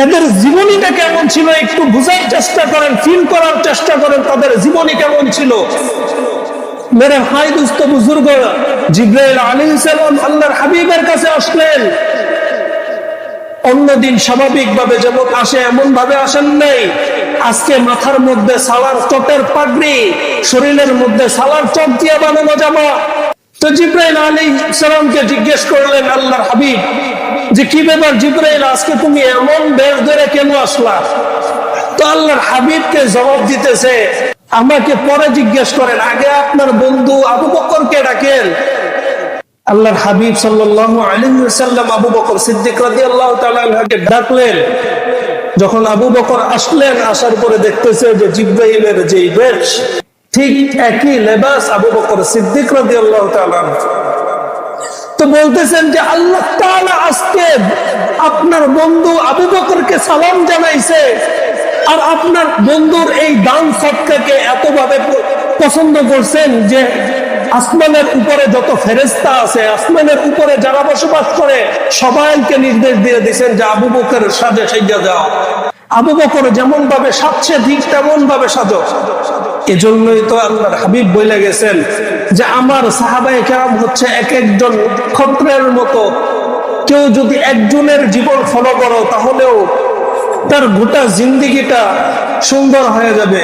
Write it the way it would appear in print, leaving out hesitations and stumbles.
এদের জীবনীটা কেমন ছিল একটু বুঝার চেষ্টা করেন, ফিল করার চেষ্টা করেন তাদের জীবনী কেমন ছিল। মেরে ভাই দুস্থ বুজুর্গ, জিবরাইল আলাইহিস সালাম আল্লাহর হাবিবের কাছে আসলেন। অন্যদিন স্বাভাবিক ভাবে যেমন আসে এমন ভাবে আসেন নাই। আজকে মাথার মধ্যে সালার চটের পাগড়ি, শরীরের মধ্যে সালার চট দিয়ে বানানো জামা। তো জিবরাইল আলাইহিস সালামকে জিজ্ঞেস করলেন আল্লাহর হাবিব যে কি ব্যাপার জিবরাইল, আজকে তুমি এমন বেশ ধরে কেন আসলা? তো আল্লাহর হাবিবকে জবাব দিতেছে, আমাকে পরে জিজ্ঞেস করেন, আগে আপনার বন্ধু আবু বকরকে ডাকেন। আল্লাহর হাবিব সাল্লাল্লাহু আলাইহি ওয়াসাল্লাম আবু বকর সিদ্দিক রাদিয়াল্লাহু তাআলা আনহুকে ডাকলেন। যখন আবু বকর আসলেন, আসার পরে দেখতেছে যে জিবরাইলের যে বেশ ঠিক একই লেবাস আবু বকর সিদ্দিক রাদিয়াল্লাহু তাআলা। তো বলতেছেন যে আল্লাহ তাআলা আজকে আপনার বন্ধু আবু বকরকে সালাম জানাইছে, আর আপনার বন্ধুর এই দান সদকাকে এতভাবে পছন্দ করছেন যে আসমানের উপরে যত ফেরেশতা আছে, আসমানের উপরে যারা বসবাস করে সবাইকে নির্দেশ দিয়ে দিয়েছেন যে আবু বকরের সাজে সাইজা যাও। আবু বকর যেমন ভাবে সাজছে ঠিক তেমন ভাবে সাজো। এজন্যই তো আল্লাহর হাবিব বলে গেছেন যে আমার সাহাবায়ে কেরাম হচ্ছে এক একজন নক্ষত্রের মতো। কেউ যদি একজনের জীবন ফলো করো তাহলেও তার গোটা জিন্দেগিটা সুন্দর হয়ে যাবে।